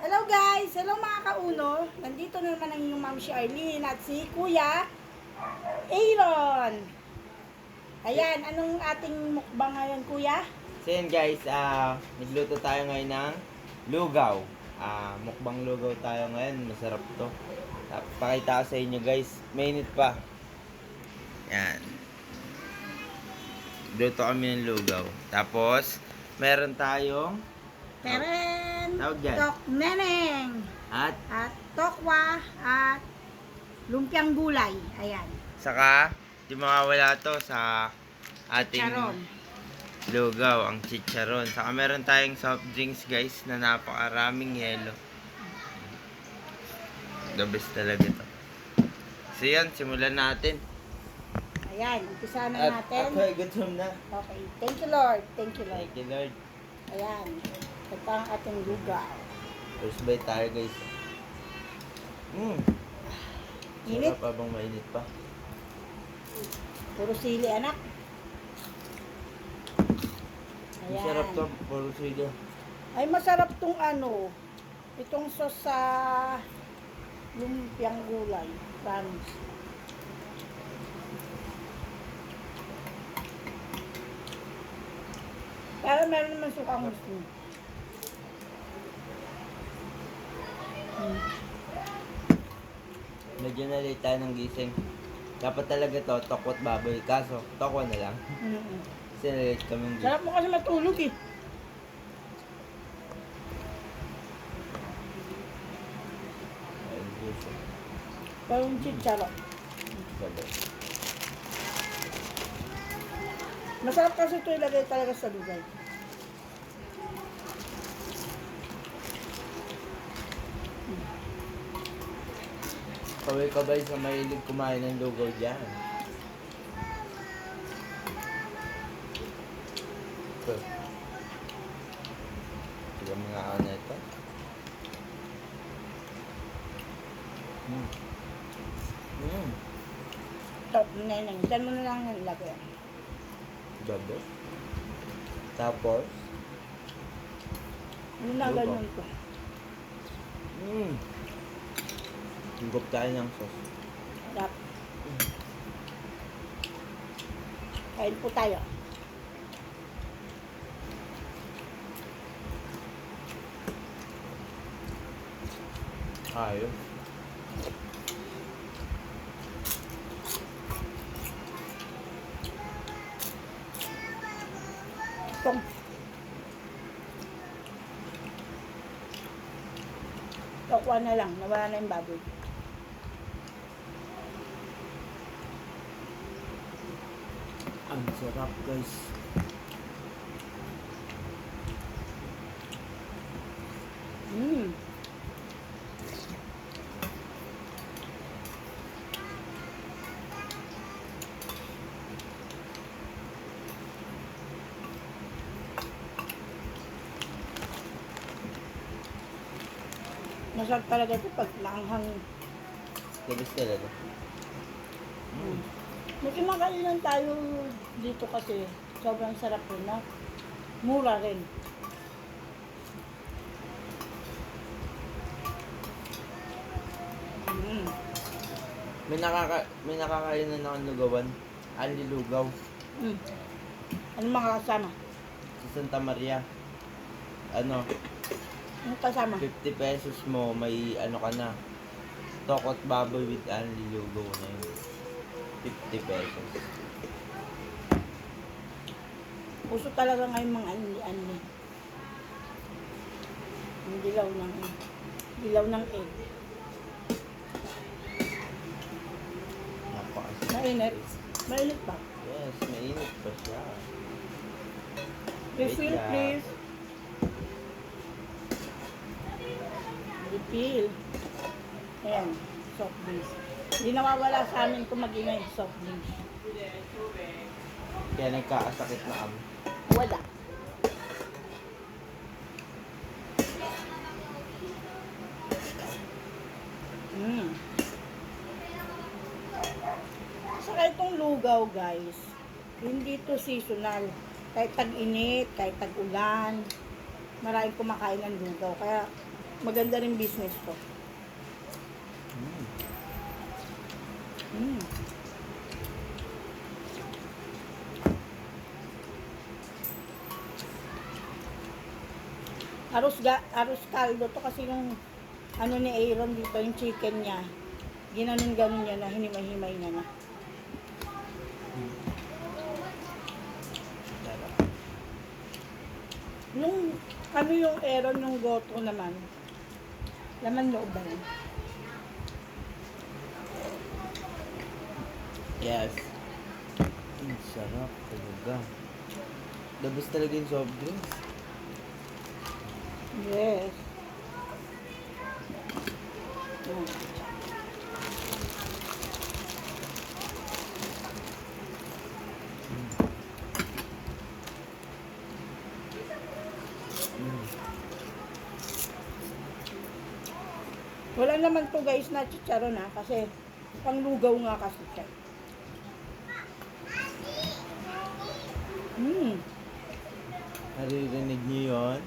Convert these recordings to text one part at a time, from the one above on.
Hello guys! Hello mga kauno! Nandito na naman ang inyong Ma'am si Arlene at si Kuya Aaron. Ayan, anong ating mukbang ngayon, Kuya? So yun guys, nagluto tayo ngayon ng lugaw. Mukbang lugaw tayo ngayon, masarap to. Pakita ko sa inyo guys, mainit pa. Yan. Luto kami ng lugaw. Tapos, meron tayong Teren! Tawag dyan. Tok neneng! at Tokwa at lumpiang gulay. Ayan. saka, di mawawala to sa ating Charon. lugaw, ang chicharon. Saka meron tayong soft drinks guys na napakaraming yelo. The best talaga to. So yan, simulan natin. Ayan, umpisa na natin. At gutom na. Okay, thank you Lord. Thank you Lord. Thank you Lord. Ayan, ito ang ating lugaw. First bite tayo guys. Init. Sarap habang mainit pa. Puro sili anak. Ang sarap to, puro sili. Ay, masarap tong ano, itong sauce sa lumpiang gulay. Promise. Pero meron naman sukang gusto. Medyo na late tayo ng gising. Dapat talaga to, tokwat baboy. Kaso, tokwa na lang. Kasi late kaming gising. Sarap mo kasi matulog eh. Ayun, gising. Parang chicharo. Sabay. Masarap kasi ito ilagay talaga sa lugay. Kaway-kabay sa mahilig kumain ng lugaw dyan. So, sige mga ako na ito. Top neneng. Diyan mo na lang yung ilagay. Gabi. Tapos, Ano na Lugaw. ganun ko? higop tayo ng sauce. Sarap. Kain po tayo. Ayos. Itong tokwa na lang. Nawala na yung baboy. Ang sarap guys. Mmm. Masarap talaga ito pag naanghang. Labis talaga. Buti makailan tayo dito kasi sobrang sarap rin na. Mura rin. Mm. May nakakainan ako ng lugawan. Ali lugaw. Mm. Ano mga kasama? Sa Santa Maria. Ano, Ano kasama? 50 pesos mo, may ano ka na. Tokot baboy with only lugaw na yun. 50 pesos. Uso talaga ngayon mga anli-anli. Ang dilaw ng egg. Napakasarap. Mainit. Mainit pa. Yes, mainit pa siya. Refill, lang. please. Refill. Ayan, soft drinks. Hindi nawawala sa amin kung mag-ingay soft drinks. Kaya nagkakasakit na kami. Wala. Saka itong lugaw guys, hindi to seasonal. Kahit tag-init, kahit tag-ulan, maraming kumakain ng lugaw. Kaya maganda rin business ko. Mm. Mm. Arroz caldo to kasi yung ano ni Aaron dito, yung chicken niya. Ginanon-ganon niya na, hinimay-himay niya na. Sarap. Yung ano yung Aaron, yung goto naman. Laman loob ba yun? Yes. Ang sarap talaga. Dabas talaga yung soft drinks. Yes. Mm. Mm. Wala naman to guys na chicharon ha, kasi panglugaw nga kasi siya. Mm. Naririnig niyo yun?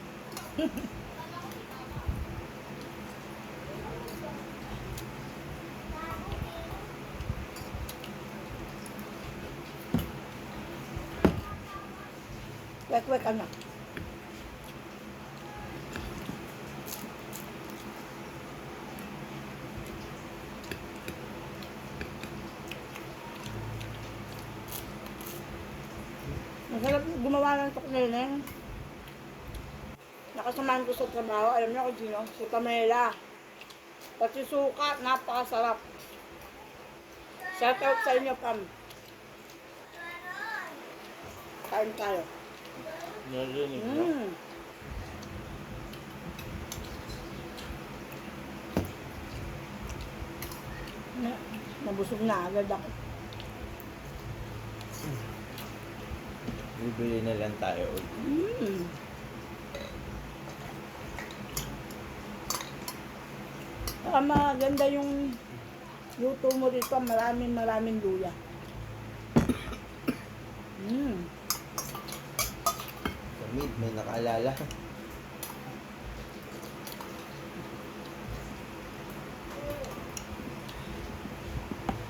Wek-wek ano. Masarap gumawa ng tukneneng. Nakasamahan ko sa trabaho, alam niyo kung sino? Si Pamela. Pati suka, napakasarap. Shout out sa inyo, Pam. Kain tayo. Naririnig niyo? Mm. Nabusog na agad ako. Bibili na lang tayo ulit. Mm. Saka maganda yung luto mo dito, maraming luya. Mm. Sa meat, may nakaalala.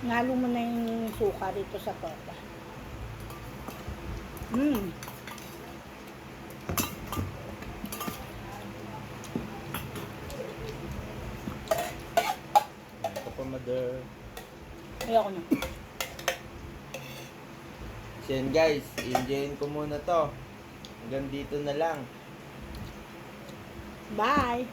Nalo mo na yung suka dito sa torta. Mm. Ito pa, mother. Ayoko na. So yun guys, enjoyin ko muna to. Hanggang dito na lang. Bye!